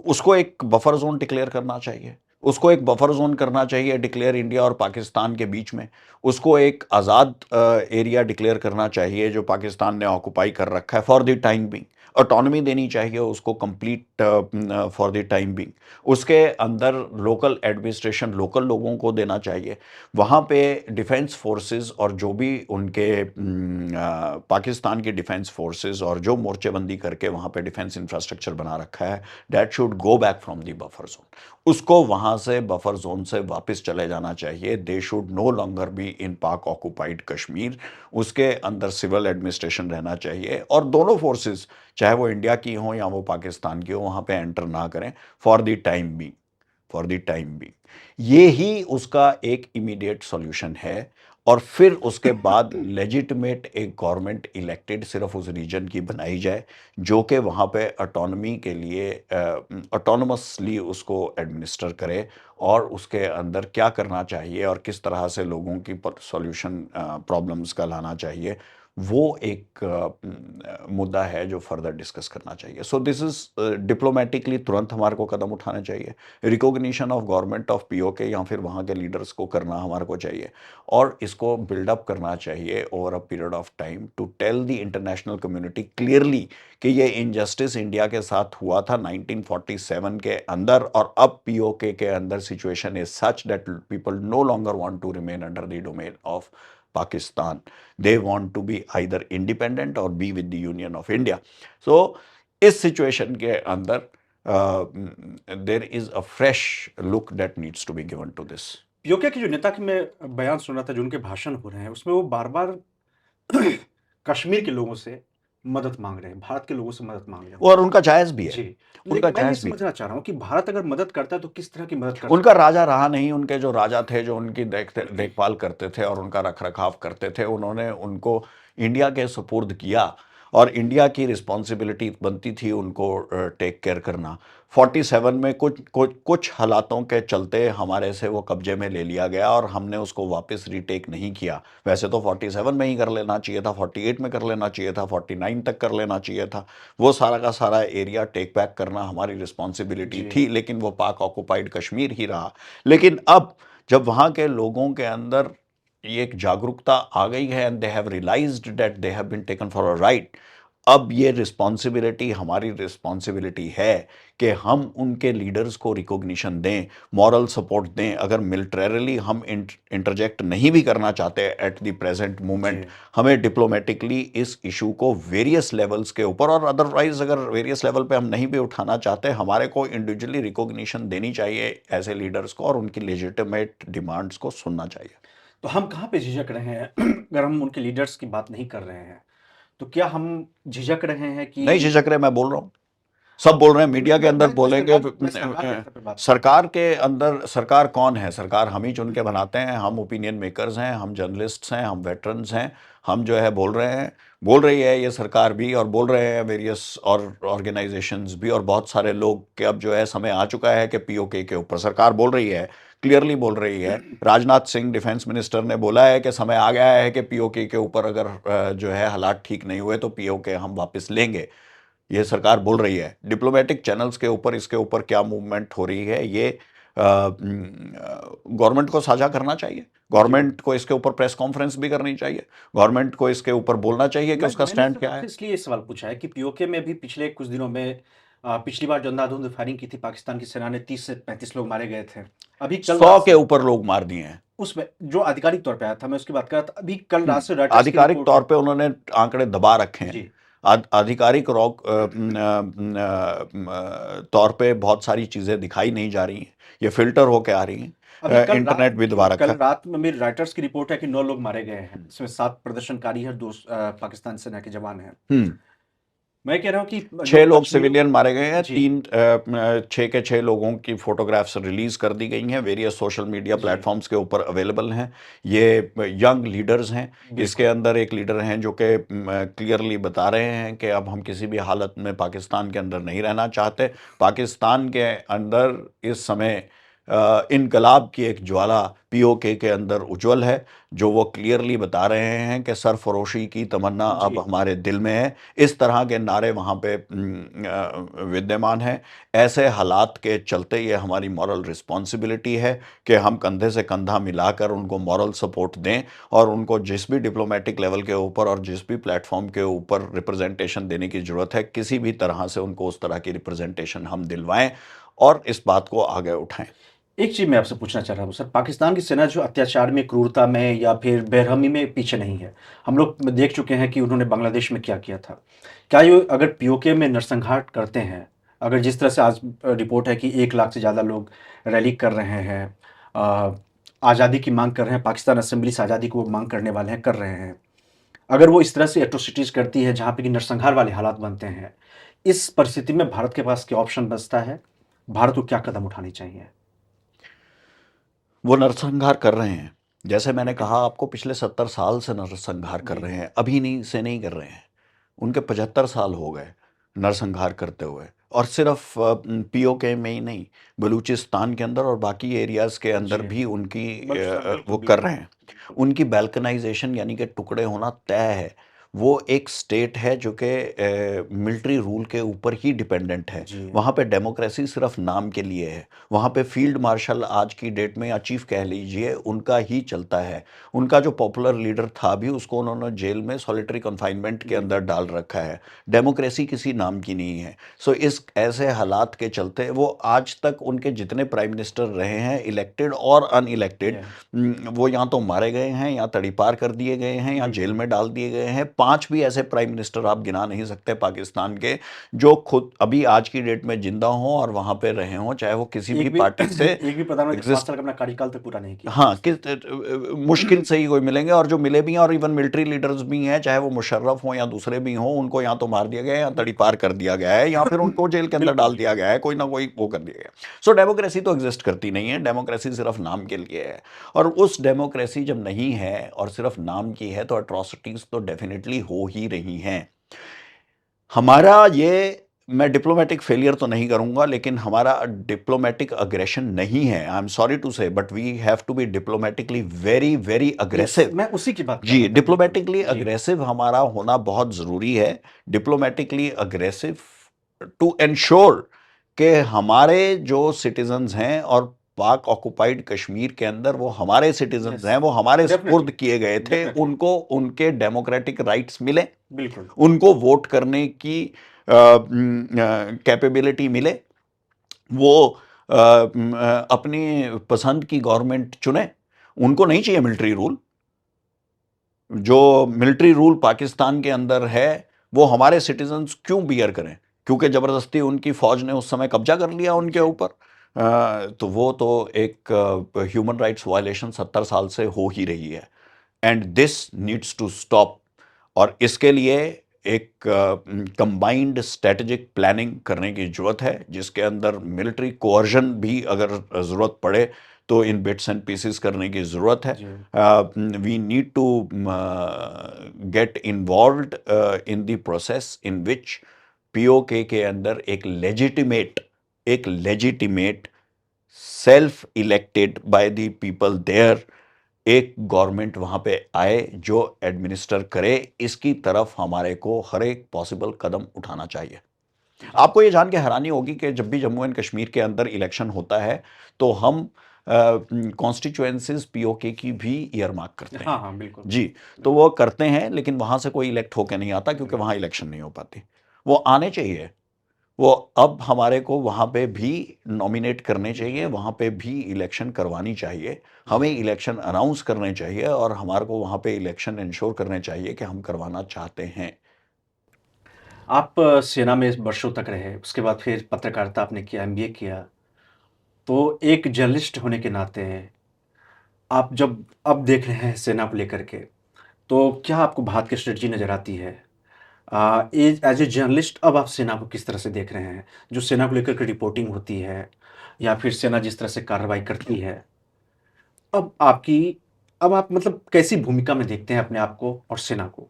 उसको एक बफर जोन डिक्लेयर करना चाहिए, उसको एक बफर जोन करना चाहिए डिक्लेयर इंडिया और पाकिस्तान के बीच में, उसको एक आज़ाद एरिया डिक्लेयर करना चाहिए जो पाकिस्तान ने ऑक्युपाई कर रखा है for the time being, autonomy देनी चाहिए उसको complete for the time being, उसके अंदर लोकल एडमिनिस्ट्रेशन लोकल लोगों को देना चाहिए, वहाँ पे डिफेंस फोर्सेस और जो भी उनके पाकिस्तान की डिफेंस फोर्सेस और जो मोर्चेबंदी करके वहाँ पे डिफेंस इंफ्रास्ट्रक्चर बना रखा है, that should go back from the buffer zone, उसको वहाँ से बफर जोन से वापस चले जाना चाहिए। They should know longer be in पाक ऑक्युपाइड कश्मीर, उसके अंदर सिविल एडमिनिस्ट्रेशन रहना चाहिए और दोनों फोर्सेस चाहे वो इंडिया की हो या वो पाकिस्तान की हो वहाँ पे एंटर ना करें फॉर द टाइम बी, फॉर द टाइम बी। ये ही उसका एक इमीडिएट सॉल्यूशन है। और फिर उसके बाद लेजिटिमेट एक गवर्नमेंट इलेक्टेड सिर्फ उस रीजन की बनाई जाए जो कि वहाँ पे ऑटोनॉमी के लिए ऑटोनमसली उसको एडमिनिस्टर करे और उसके अंदर क्या करना चाहिए और किस तरह से लोगों की सॉल्यूशन प्रॉब्लम्स का लाना चाहिए, वो एक मुद्दा है जो फर्दर डिस्कस करना चाहिए। सो दिस इज डिप्लोमेटिकली तुरंत हमारे को कदम उठाने चाहिए, recognition of government of PoK या फिर वहाँ के लीडर्स को करना हमारे को चाहिए और इसको बिल्डअप करना चाहिए over a period of time to tell the international community clearly कि ये इनजस्टिस इंडिया के साथ हुआ था 1947 के अंदर और अब पीओके के अंदर situation is such that people no longer want to remain under the domain of Pakistan. They want to be either independent or be with the Union of India. So, इस सिचुएशन के अंदर there is a fresh look that needs to be given to this. PoK के जो नेता की मैं बयान सुन रहा था, जो उनके भाषण हो रहे हैं, उसमें वो बार-बार कश्मीर के लोगों से मदद माँग रहे हैं, भारत के लोगों से मदद माँग रहे हैं। और उनका जायज़ भी है, जी, उनका लेकिन मैं ये जायज़ भी है। समझना चाह रहा हूँ कि भारत अगर मदद करता है तो किस तरह की मदद कर उनका सकता है? राजा रहा नहीं, उनके जो राजा थे जो उनकी देखभाल करते थे और उनका रखरखाव करते थे, उन्होंने उनको इंडिया के सुपुर्द किया और इंडिया की रिस्पॉन्सिबिलिटी बनती थी उनको टेक केयर करना। 47 में कुछ हालातों के चलते हमारे से वो कब्जे में ले लिया गया और हमने उसको वापस रीटेक नहीं किया। वैसे तो 47 में ही कर लेना चाहिए था, 48 में कर लेना चाहिए था, 49 तक कर लेना चाहिए था, वो सारा का सारा एरिया टेक बैक करना हमारी रिस्पॉन्सिबिलिटी जी। थी, लेकिन वो पाक ऑक्युपाइड कश्मीर ही रहा। लेकिन अब जब वहाँ के लोगों के अंदर ये एक जागरूकता आ गई है and they have realized that they have been taken for a ride, अब ये रिस्पॉन्सिबिलिटी हमारी रिस्पॉन्सिबिलिटी है कि हम उनके लीडर्स को रिकॉग्निशन दें, मॉरल सपोर्ट दें। अगर मिलिटरीली हम इंटरजेक्ट नहीं भी करना चाहते एट द प्रेजेंट मोमेंट, जी। हमें डिप्लोमेटिकली इस इशू को वेरियस लेवल्स के ऊपर और अदरवाइज अगर वेरियस लेवल पे हम नहीं भी उठाना चाहते, हमारे को इंडिविजुअली रिकॉग्निशन देनी चाहिए ऐसे लीडर्स को और उनकी लेजिटिमेट डिमांड्स को सुनना चाहिए। तो हम कहाँ पे झिझक रहे हैं अगर हम उनके लीडर्स की बात नहीं कर रहे हैं, तो क्या हम झिझक रहे हैं कि नहीं झिझक रहे, मैं बोल रहा हूँ, सब बोल रहे हैं, मीडिया के अंदर बोलेंगे। मैं सरकार के स्तर पे बात कर रहा हूँ। सरकार के अंदर, सरकार कौन है? सरकार हम ही चुन के बनाते हैं, हम ओपिनियन मेकर्स हैं, हम जर्नलिस्ट्स हैं, हम वेटरन्स हैं, हम जो है बोल रहे हैं, बोल रही है ये सरकार भी और बोल रहे हैं वेरियस और ऑर्गेनाइजेशंस भी और बहुत सारे लोग कि अब जो है समय आ चुका है कि पीओके के ऊपर सरकार बोल रही है, क्लियरली बोल रही है। राजनाथ सिंह डिफेंस मिनिस्टर ने बोला है कि समय आ गया है कि पीओके के ऊपर अगर जो है हालात ठीक नहीं हुए तो पीओके हम वापस लेंगे, ये सरकार बोल रही है। डिप्लोमेटिक चैनल्स के ऊपर इसके ऊपर क्या मूवमेंट हो रही है ये गवर्नमेंट को साझा करना चाहिए, गवर्नमेंट को इसके ऊपर प्रेस कॉन्फ्रेंस भी करनी चाहिए, गवर्नमेंट को इसके ऊपर बोलना चाहिए कि उसका मैंने स्टैंड सिर्फ क्या आपसे है। इसलिए ये सवाल पूछा है कि पीओके में भी पिछले कुछ दिनों में पिछली बार जो अंधाधुंध फायरिंग की थी पाकिस्तान की सेना ने 30 से 35 लोग मारे गए थे। अभी कल 100 रात के से ऊपर लोग मार दिए हैं। उसमें जो आधिकारिक तौर पे आया था मैं उसकी बात कर रहा था। अभी कल रात से रॉयटर्स की आधिकारिक रिपोर्ट तौर है। पे उन्होंने आंकड़े दबा रखे हैं। जी। आधिकारिक तौर पे बहुत सारी चीजें दिखाई नहीं जा रही हैं, ये फिल्टर होके आ रही अभी हैं। इंटरनेट भी दबा रखा कल है। रात में मेरी रॉयटर्स की रिपोर्ट है कि 9 लोग मारे गए हैं। इसमें 7 प्रदर्शनकारी हैं, 2 पाकिस्तान सेना के जवान हैं। हम्म मैं कह रहा हूँ कि जो 6 लोग कश्मीर सिविलियन मारे गए हैं। जी, 6 के 6 लोगों की फोटोग्राफ्स रिलीज कर दी गई हैं, वेरियस सोशल मीडिया जी, प्लेटफॉर्म्स के ऊपर अवेलेबल हैं। ये यंग लीडर्स हैं। इसके बिल्कुल। अंदर एक लीडर हैं जो कि क्लियरली बता रहे हैं कि अब हम किसी भी हालत में पाकिस्तान के अंदर नहीं रहना चाहते। पाकिस्तान के अंदर इस समय इनकलाब की एक ज्वाला पीओके के अंदर उज्जवल है, जो वो क्लियरली बता रहे हैं कि सरफरोशी की तमन्ना अब जी, हमारे दिल में है। इस तरह के नारे वहाँ पे विद्यमान हैं। ऐसे हालात के चलते ये हमारी मॉरल रिस्पॉन्सिबिलिटी है कि हम कंधे से कंधा मिलाकर उनको मॉरल सपोर्ट दें और उनको जिस भी डिप्लोमेटिक लेवल के ऊपर और जिस भी प्लेटफॉर्म के ऊपर रिप्रेजेंटेशन देने की ज़रूरत है, किसी भी तरह से उनको उस तरह की रिप्रेजेंटेशन हम दिलवाएं और इस बात को आगे उठाएं। एक चीज़ मैं आपसे पूछना चाह रहा हूँ सर, पाकिस्तान की सेना जो अत्याचार में, क्रूरता में या फिर बेरहमी में पीछे नहीं है। हम लोग देख चुके हैं कि उन्होंने बांग्लादेश में क्या किया था। क्या ये अगर पीओके में नरसंहार करते हैं, अगर जिस तरह से आज रिपोर्ट है कि 1 लाख से ज़्यादा लोग रैली कर रहे हैं, आज़ादी की माँग कर रहे हैं, पाकिस्तान असेंबली से आज़ादी की वो माँग करने वाले हैं, कर रहे हैं। अगर वो इस तरह से एट्रोसिटीज़ करती है जहाँ पे कि नरसंहार वाले हालात बनते हैं, इस परिस्थिति में भारत के पास क्या ऑप्शन बचता है? भारत को क्या कदम उठाने चाहिए? वो नरसंहार कर रहे हैं। जैसे मैंने कहा आपको, पिछले 70 साल से नरसंहार कर जी, रहे हैं, अभी नहीं कर रहे हैं। उनके 75 साल हो गए नरसंहार करते हुए, और सिर्फ पीओके में ही नहीं, बलूचिस्तान के अंदर और बाकी एरियाज के अंदर जी। भी उनकी बलूचिस्तान बिल्कुल, वो कर बिल्कुल, रहे हैं। बिल्कुल। उनकी बैल्कनाइजेशन यानी कि टुकड़े होना तय है। वो एक स्टेट है जो कि मिलिट्री रूल के ऊपर ही डिपेंडेंट है। जी, वहाँ पे डेमोक्रेसी सिर्फ नाम के लिए है। वहाँ पे फील्ड मार्शल आज की डेट में, या चीफ कह लीजिए, उनका ही चलता है। उनका जो पॉपुलर लीडर था भी, उसको उन्होंने जेल में सॉलिटरी कन्फाइनमेंट के अंदर बिल्कुल। डाल रखा है। डेमोक्रेसी किसी नाम की नहीं है। सो इस ऐसे हालात के चलते वो आज तक उनके जितने प्राइम मिनिस्टर रहे हैं, इलेक्टेड और अनइलेक्टेड, या वो या तो मारे गए हैं, या तड़ीपार कर दिए गए हैं, या जेल बिल्कुल, में डाल दिए गए हैं। 5 भी ऐसे प्राइम मिनिस्टर आप गिना नहीं सकते पाकिस्तान के जो खुद अभी आज की डेट में जिंदा हों और वहां पे रहे हों, चाहे वो किसी भी एक भी पार्टी से एक भी प्रधानमंत्री 5 एग्जिस्ट। साल का अपना कार्यकाल तक पूरा नहीं किया। हाँ, मुश्किल से ही कोई मिलेंगे, और जो मिले भी हैं, और इवन मिलिट्री लीडर्स भी हैं, चाहे वो मुशर्रफ हों या दूसरे भी हों, उनको या तो मार दिया गया है, या तड़ीपार कर दिया गया है, या फिर उनको जेल के अंदर बिल्कुल, डाल दिया गया है, कोई ना कोई वो कर दिया गया है। सो डेमोक्रेसी तो एग्जिस्ट करती नहीं है, डेमोक्रेसी सिर्फ नाम के लिए है। और उस डेमोक्रेसी जब नहीं है और सिर्फ नाम की है, तो अट्रॉसिटीज तो डेफिनेटली हो ही रही हैं। हमारा ये, मैं डिप्लोमेटिक फेलियर तो नहीं करूंगा, लेकिन हमारा डिप्लोमेटिक अग्रेशन नहीं है। I am sorry to say, but we have to be diplomatically very very yes, aggressive. मैं उसी की बात कर जी, रहा था, बिल्कुल। डिप्लोमेटिकली जी, अग्रेसिव हमारा होना बहुत ज़रूरी है। डिप्लोमेटिकली अग्रेसिव टू एंश्योर कि हमारे जो सिटीजन्स हैं, और पाक ऑक्युपाइड कश्मीर के अंदर वो हमारे सिटीजन्स यस, हैं, वो हमारे डेफ़िनिटली, सुपुर्द किए गए थे, डेफ़िनिटली, उनको उनके डेमोक्रेटिक राइट्स मिले, बिल्कुल। उनको वोट करने की कैपेबिलिटी मिले, वो अपनी पसंद की गवर्नमेंट चुने। उनको नहीं चाहिए मिलिट्री रूल। जो मिलिट्री रूल पाकिस्तान के अंदर है, वो हमारे सिटीजन्स क्यों बियर करें? क्योंकि ज़बरदस्ती उनकी फ़ौज ने उस समय कब्जा कर लिया उनके जी, ऊपर। तो वो तो एक ह्यूमन राइट्स वायलेशन 70 साल से हो ही रही है, and this needs to stop. और इसके लिए एक कंबाइंड स्ट्रेटेजिक प्लानिंग करने की ज़रूरत है, जिसके अंदर मिलिट्री कोअर्जन भी अगर ज़रूरत पड़े तो इन बिट्स एंड पीसेस करने की ज़रूरत है। जी, we need to get involved in the process in which PoK के अंदर एक legitimate self elected by the people there एक गवर्नमेंट वहां पे आए जो एडमिनिस्टर करे। इसकी तरफ हमारे को हर एक पॉसिबल कदम उठाना चाहिए। जी। आपको ये जान के हैरानी होगी कि जब भी जम्मू एंड कश्मीर के अंदर इलेक्शन होता है, तो हम कॉन्स्टिट्यूएंसीज पीओके की भी ईयर मार्क करते हाँ, हैं। हाँ, बिल्कुल, जी, तो बिल्कुल। वो करते हैं, लेकिन वहां से कोई इलेक्ट होके नहीं आता, क्योंकि नहीं, वहां इलेक्शन नहीं हो पाती। वो आने चाहिए, वो अब हमारे को वहाँ पे भी नॉमिनेट करने चाहिए, वहाँ पे भी इलेक्शन करवानी चाहिए, हमें इलेक्शन अनाउंस करने चाहिए और हमारे को वहाँ पे इलेक्शन इंश्योर करने चाहिए कि हम करवाना चाहते हैं। आप सेना में वर्षों तक रहे, उसके बाद फिर पत्रकारिता आपने किया, एमबीए किया। तो एक जर्नलिस्ट होने के नाते आप जब अब देख रहे हैं सेना को लेकर के, तो क्या आपको भारत की स्ट्रेटजी नज़र आती है? एज ए जर्नलिस्ट अब आप सेना को किस तरह से देख रहे हैं? जो सेना को लेकर के रिपोर्टिंग होती है या फिर सेना जिस तरह से कार्रवाई करती है, अब आपकी अब आप मतलब कैसी भूमिका में देखते हैं अपने आप को और सेना को?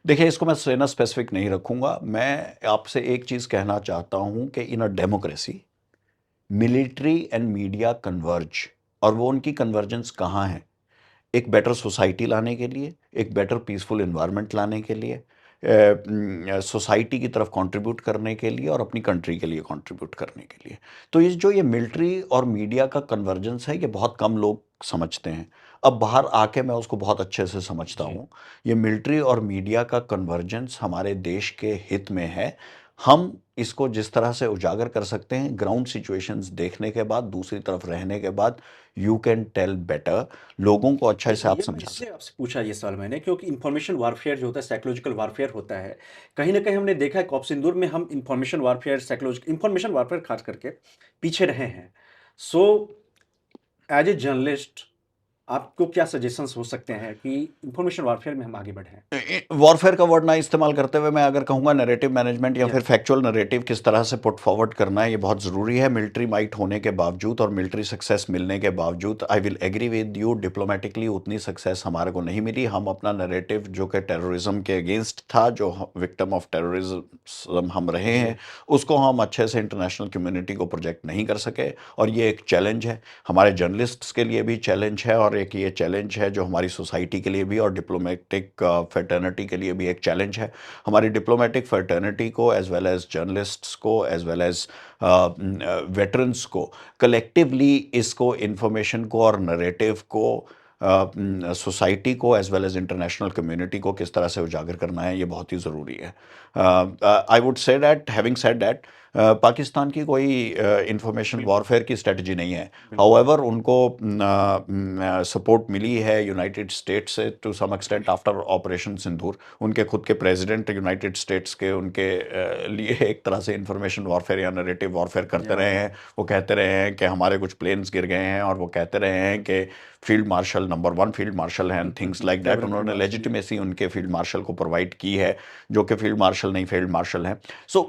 देखिए, इसको मैं सेना स्पेसिफिक नहीं रखूँगा, मैं आपसे एक चीज़ कहना चाहता हूँ कि in a democracy, military and media converge, और वो उनकी कन्वर्जेंस कहाँ है? एक बेटर सोसाइटी लाने के लिए, एक बेटर पीसफुल एनवायरनमेंट लाने के लिए, सोसाइटी की तरफ कंट्रीब्यूट करने के लिए और अपनी कंट्री के लिए कंट्रीब्यूट करने के लिए। तो ये मिलिट्री और मीडिया का कन्वर्जेंस है, ये बहुत कम लोग समझते हैं। अब बाहर आके मैं उसको बहुत अच्छे से समझता जी। हूँ। ये मिलिट्री और मीडिया का कन्वर्जेंस हमारे देश के हित में है। हम इसको जिस तरह से उजागर कर सकते हैं, ग्राउंड सिचुएशंस देखने के बाद, दूसरी तरफ रहने के बाद, यू कैन टेल बेटर, लोगों को अच्छे से आप ये मैं समझा इसलिए सकते आपसे पूछा ये सवाल मैंने क्योंकि इन्फॉर्मेशन वारफेयर जो होता है साइकोलॉजिकल वारफेयर होता है। कहीं न कहीं हमने देखा है कॉप सिंदूर में हम इन्फॉर्मेशन वारफेयर इन्फॉर्मेशन वारफेयर ख़ास करके पीछे रहे हैं। सो एज़ ए जर्नलिस्ट आपको क्या सजेशंस हो सकते हैं कि इन्फॉर्मेशन वारफेयर में हम आगे बढ़ें? वॉरफेयर का वर्ड ना इस्तेमाल करते हुए मैं अगर कहूँगा नैरेटिव मैनेजमेंट या या फिर फैक्चुअल नैरेटिव किस तरह से पुट फॉरवर्ड करना है, ये बहुत ज़रूरी है। मिलिट्री माइट होने के बावजूद और मिलिट्री सक्सेस मिलने के बावजूद, I will agree with you, diplomatically उतनी सक्सेस हमारे को नहीं मिली। हम अपना नैरेटिव जो कि टेररिज्म के अगेंस्ट था, जो विक्टिम ऑफ टेररिज्म हम रहे जी। हैं, उसको हम अच्छे से इंटरनेशनल कम्युनिटी को प्रोजेक्ट नहीं कर सके, और ये एक चैलेंज है हमारे जर्नलिस्ट्स के लिए भी, चैलेंज है, और एक ये चैलेंज है जो हमारी सोसाइटी के लिए भी और डिप्लोमेटिक फ्रेटर्निटी के लिए भी एक चैलेंज है। हमारी डिप्लोमेटिक फ्रेटर्निटी को, एज वेल एज जर्नलिस्ट्स को, एज वेल एज वेटरन्स को, कलेक्टिवली इसको, इंफॉर्मेशन को और नरेटिव को, सोसाइटी को as well as international community को किस तरह से उजागर करना है, ये बहुत ही ज़रूरी है। I would say that, having said that, Pakistan की कोई इंफॉर्मेशन बिल्कुल, वॉरफेयर की स्ट्रेटजी नहीं है। बिल्कुल। हाउएवर उनको सपोर्ट मिली है यूनाइटेड स्टेट्स से to some extent after operation Sindoor. उनके खुद के प्रेसिडेंट यूनाइटेड स्टेट्स के उनके लिए एक तरह से इंफॉर्मेशन वॉरफेयर या नरेटिव वॉरफेयर करते या रहे हैं। वो कहते रहे हैं कि हमारे कुछ प्लेन्स गिर गए हैं, और वो कहते रहे हैं कि field marshal number 1 field marshal हैं, थिंग्स लाइक दैट। कैबिनेट उन्होंने निवास जी। लेजिटिमेसी उनके फील्ड मार्शल को प्रोवाइड की है, जो कि फील्ड मार्शल नहीं, फील्ड मार्शल हैं। सो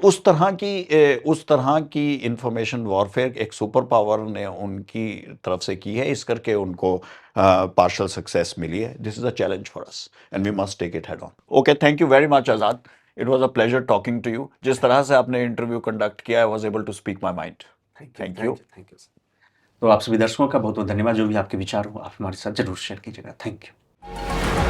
उस तरह की इंफॉर्मेशन वॉरफेयर एक सुपर पावर ने उनकी तरफ से की है, इस करके उनको पार्शल सक्सेस मिली है। This is a challenge for us and we must take it head on. Okay, thank you very much Azad. It was a pleasure talking to you. जिस तरह से आपने इंटरव्यू कंडक्ट किया, I was able to speak my mind. Thank you, thank thank you. You, thank you sir. तो आप सभी दर्शकों का बहुत-बहुत धन्यवाद, जो भी आपके विचार हो आप हमारे साथ ज़रूर शेयर कीजिएगा। Thank you.